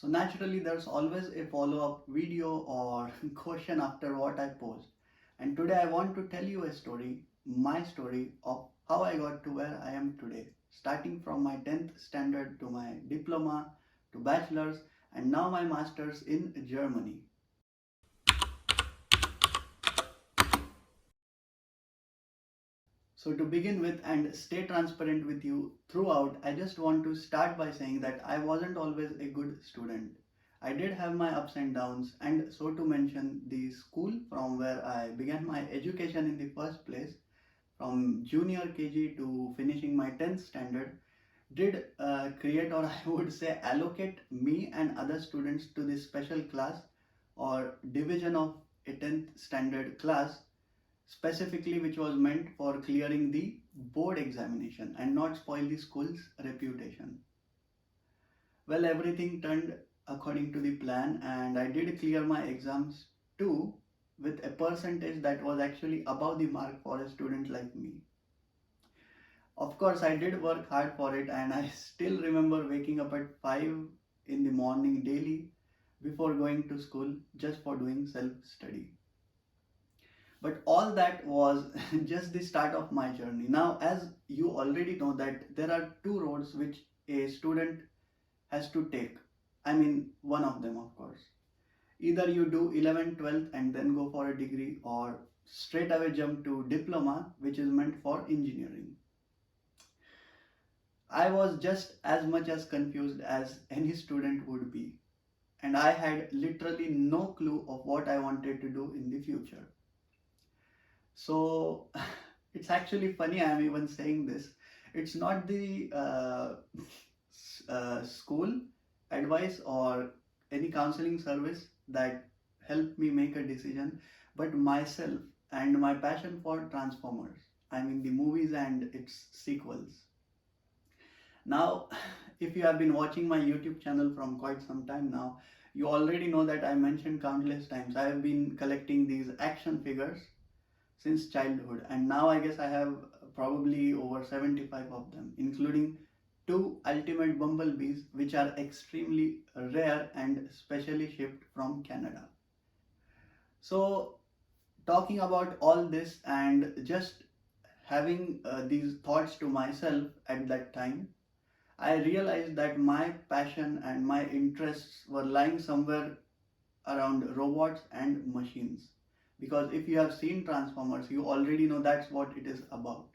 So naturally, there's always a follow-up video or question after what I post. And today I want to tell you a story, my story of how I got to where I am today, starting from my 10th standard to my diploma to bachelor's and now my master's in Germany. So to begin with and stay transparent with you throughout, I just want to start by saying that I wasn't always a good student. I did have my ups and downs, and so to mention the school from where I began my education in the first place, from junior KG to finishing my 10th standard, did create, or I would say allocate me and other students to this special class or division of a 10th standard class, specifically which was meant for clearing the board examination and not spoil the school's reputation. Well, everything turned according to the plan, and I did clear my exams too with a percentage that was actually above the mark for a student like me. Of course, I did work hard for it, and I still remember waking up at 5 in the morning daily before going to school just for doing self study. But all that was just the start of my journey. Now, as you already know, that there are two roads which a student has to take. I mean, one of them, of course. Either you do 11th, 12th and then go for a degree, or straight away jump to diploma, which is meant for engineering. I was just as much as confused as any student would be, and I had literally no clue of what I wanted to do in the future. So it's actually funny I am even saying this. It's not the school advice or any counseling service that helped me make a decision, but myself and my passion for Transformers. I mean, the movies and its sequels. Now, if you have been watching my YouTube channel from quite some time now, you already know that I mentioned countless times I have been collecting these action figures since childhood, and now I guess I have probably over 75 of them, including two ultimate bumblebees which are extremely rare and specially shipped from Canada. So talking about all this and just having these thoughts to myself at that time, I realized that my passion and my interests were lying somewhere around robots and machines. Because if you have seen Transformers, you already know that's what it is about.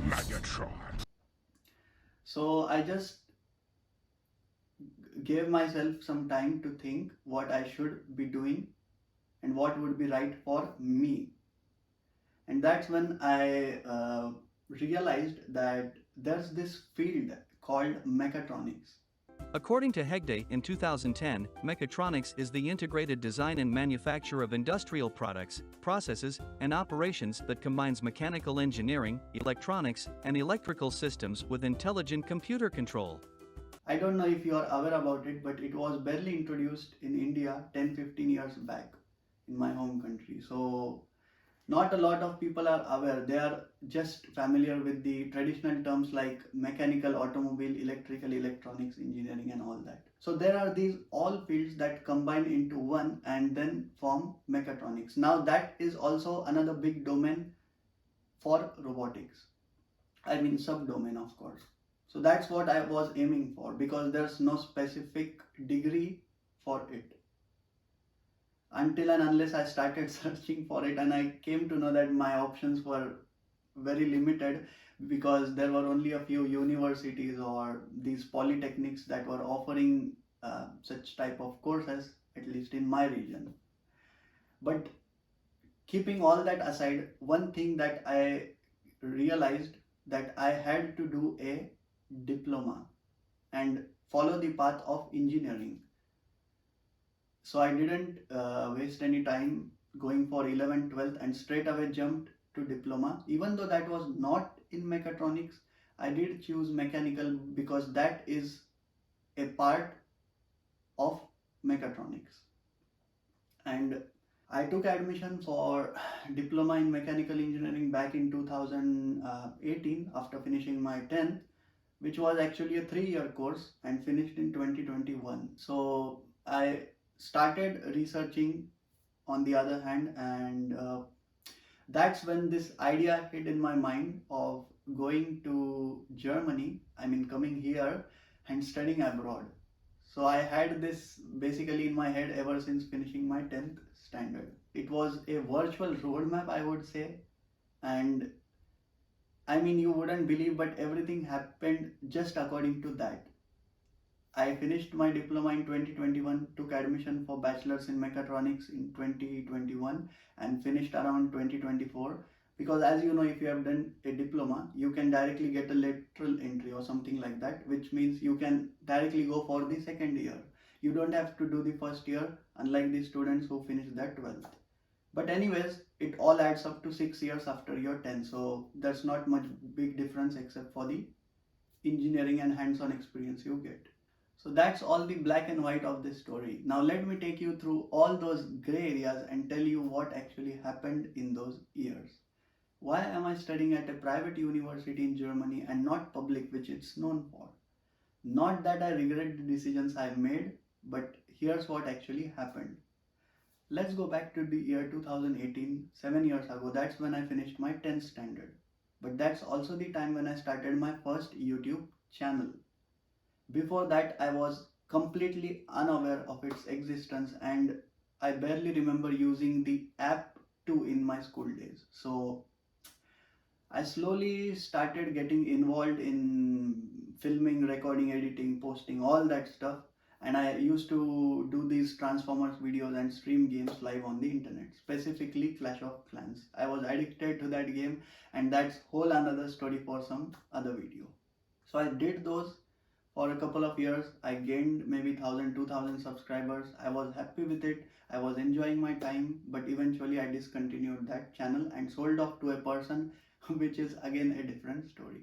Megatron. So I just gave myself some time to think what I should be doing and what would be right for me. And that's when I realized that there's this field called mechatronics. According to Hegde in 2010, mechatronics is the integrated design and manufacture of industrial products, processes, and operations that combines mechanical engineering, electronics, and electrical systems with intelligent computer control. I don't know if you are aware about it, but it was barely introduced in India 10-15 years back in my home country. So not a lot of people are aware. They are just familiar with the traditional terms like mechanical, automobile, electrical, electronics, engineering, and all that. So there are these all fields that combine into one and then form mechatronics. Now that is also another big domain for robotics. I mean subdomain, of course. So that's what I was aiming for, because there's no specific degree for it until and unless I started searching for it, and I came to know that my options were very limited because there were only a few universities or these polytechnics that were offering such type of courses, at least in my region. But keeping all that aside, one thing that I realized that I had to do a diploma and follow the path of engineering. So I didn't waste any time going for 11th, 12th and straight away jumped to diploma. Even though that was not in mechatronics, I did choose mechanical because that is a part of mechatronics. And I took admission for diploma in mechanical engineering back in 2018 after finishing my 10th, which was actually a 3-year course and finished in 2021. So I started researching on the other hand, and that's when this idea hit in my mind of going to Germany, I mean, coming here and studying abroad. So I had this basically in my head ever since finishing my 10th standard. It was a virtual roadmap, I would say, and I mean, you wouldn't believe, but everything happened just according to that. I finished my diploma in 2021, took admission for bachelor's in mechatronics in 2021 and finished around 2024, because as you know, if you have done a diploma, you can directly get a lateral entry or something like that, which means you can directly go for the second year. You don't have to do the first year, unlike the students who finish their 12th. But anyways, it all adds up to 6 years after your 10, so there's not much big difference except for the engineering and hands-on experience you get. So that's all the black and white of this story. Now let me take you through all those gray areas and tell you what actually happened in those years. Why am I studying at a private university in Germany and not public, which it's known for? Not that I regret the decisions I made, but here's what actually happened. Let's go back to the year 2018, 7 years ago. That's when I finished my 10th standard. But that's also the time when I started my first YouTube channel. Before that, I was completely unaware of its existence and I barely remember using the app too in my school days. So I slowly started getting involved in filming, recording, editing, posting, all that stuff. And I used to do these Transformers videos and stream games live on the internet, specifically Clash of Clans. I was addicted to that game, and that's whole another story for some other video. So I did those for a couple of years. I gained maybe 1000, 2000 subscribers. I was happy with it. I was enjoying my time, but eventually I discontinued that channel and sold off to a person, which is again a different story.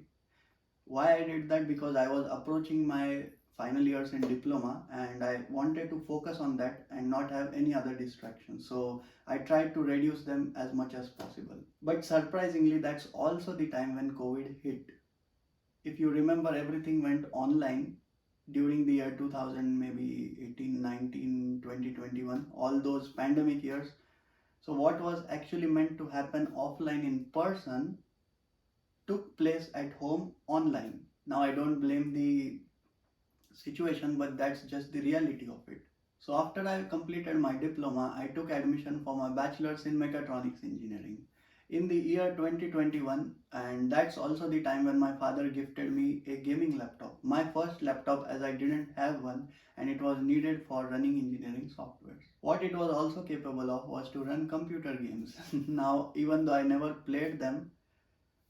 Why I did that? Because I was approaching my final years in diploma and I wanted to focus on that and not have any other distractions. So I tried to reduce them as much as possible. But surprisingly, that's also the time when COVID hit. If you remember, everything went online during the year 2000, maybe 18, 19, 20, 21, all those pandemic years. So what was actually meant to happen offline in person took place at home online. Now I don't blame the situation, but that's just the reality of it. So after I completed my diploma, I took admission for my bachelor's in mechatronics engineering in the year 2021, and that's also the time when my father gifted me a gaming laptop, my first laptop, as I didn't have one and it was needed for running engineering software. What it was also capable of was to run computer games. Now, even though I never played them,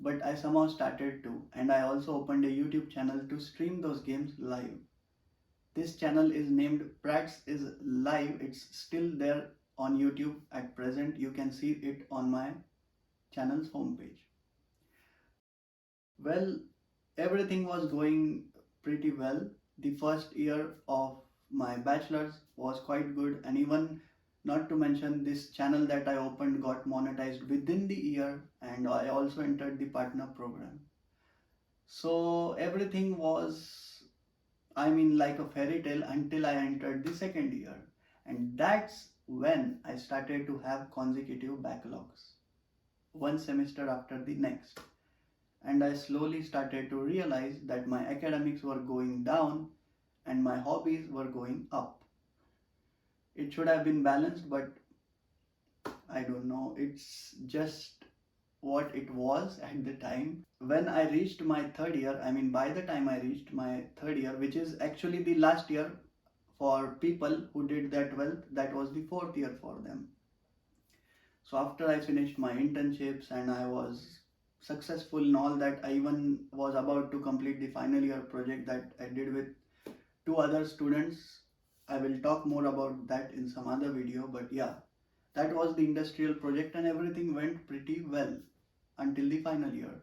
but I somehow started to, and I also opened a YouTube channel to stream those games live. This channel is named Prats is Live. It's still there on YouTube at present. You can see it on my channel's homepage. Well, everything was going pretty well. The first year of my bachelor's was quite good, and even not to mention, this channel that I opened got monetized within the year, and I also entered the partner program. So everything was, I mean, like a fairy tale until I entered the second year. And that's when I started to have consecutive backlogs, one semester after the next. And I slowly started to realize that my academics were going down and my hobbies were going up. It should have been balanced, but I don't know. It's just what it was at the time. When I reached my third year, I mean, by the time I reached my third year, which is actually the last year for people who did their 12th, that was the fourth year for them. So after I finished my internships and I was successful in all that, I even was about to complete the final year project that I did with two other students. I will talk more about that in some other video, but yeah, that was the industrial project and everything went pretty well until the final year.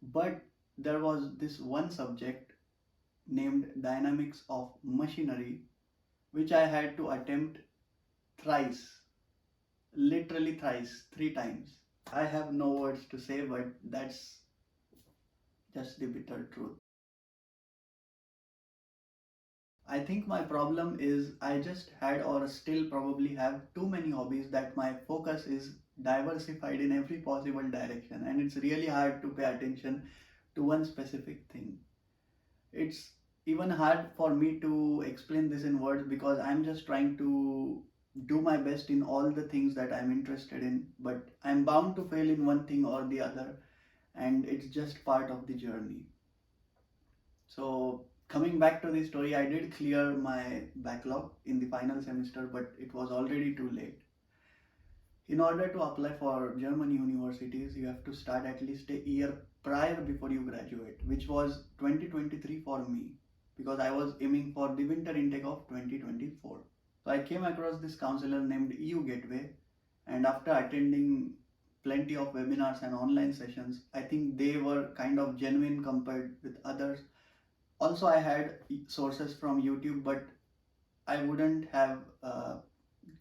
But there was this one subject named Dynamics of Machinery, which I had to attempt thrice, literally thrice, 3 times. I have no words to say, but that's just the bitter truth. I think my problem is I just had or still probably have too many hobbies that my focus is diversified in every possible direction, and it's really hard to pay attention to one specific thing. It's even hard for me to explain this in words because I'm just trying to do my best in all the things that I'm interested in, but I'm bound to fail in one thing or the other, and it's just part of the journey. So, coming back to the story, I did clear my backlog in the final semester, but it was already too late. In order to apply for German universities, you have to start at least a year prior before you graduate, which was 2023 for me because I was aiming for the winter intake of 2024. So I came across this counselor named EU Gateway, and after attending plenty of webinars and online sessions, I think they were kind of genuine compared with others. Also, I had sources from YouTube, but I wouldn't have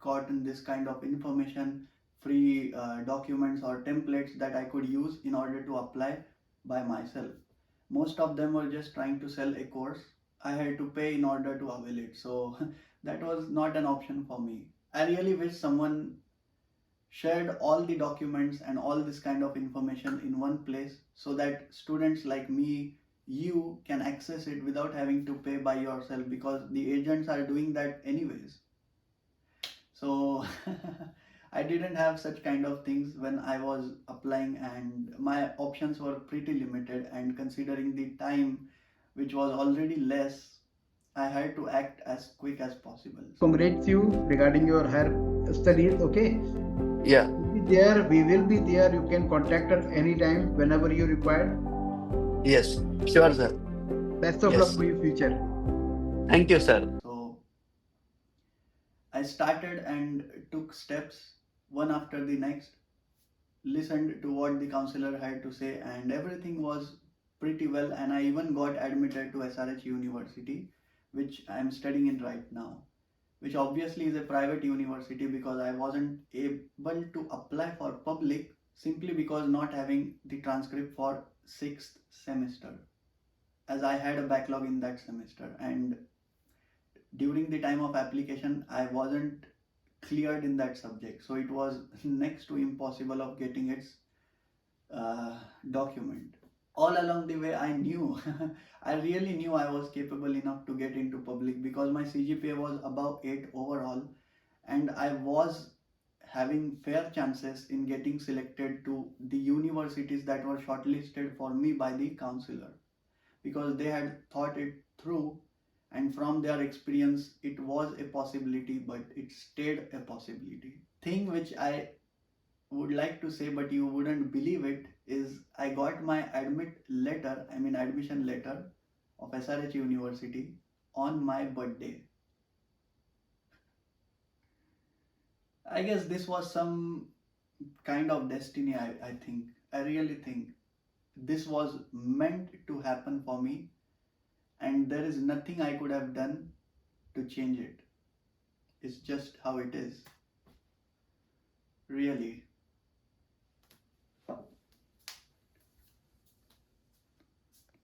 gotten this kind of information, free documents or templates that I could use in order to apply by myself. Most of them were just trying to sell a course. I had to pay in order to avail it. So that was not an option for me. I really wish someone shared all the documents and all this kind of information in one place so that students like me, you can access it without having to pay by yourself because the agents are doing that anyways. So I didn't have such kind of things when I was applying, and my options were pretty limited, and considering the time which was already less, I had to act as quick as possible. Congrats you regarding your higher studies. Okay, Yeah, we'll be there. We will be there. You can contact us anytime, whenever you require. yes, sure, sir. Best of luck Yes. for your future. Thank you, sir. So I started and took steps one after the next, listened to what the counselor had to say, and everything was pretty well. And I even got admitted to SRH University, which I am studying in right now, which obviously is a private university because I wasn't able to apply for public simply because not having the transcript for 6th semester, as I had a backlog in that semester, and during the time of application I wasn't cleared in that subject, so it was next to impossible of getting its document. All along the way I knew I really knew I was capable enough to get into public because my CGPA was above 8 overall, and I was having fair chances in getting selected to the universities that were shortlisted for me by the counselor because they had thought it through, and from their experience it was a possibility, but it stayed a possibility. Thing which I would like to say but you wouldn't believe it is I got my admission letter of SRH University on my birthday. I guess this was some kind of destiny. I think, I really think this was meant to happen for me, and there is nothing I could have done to change it. It's just how it is. Really.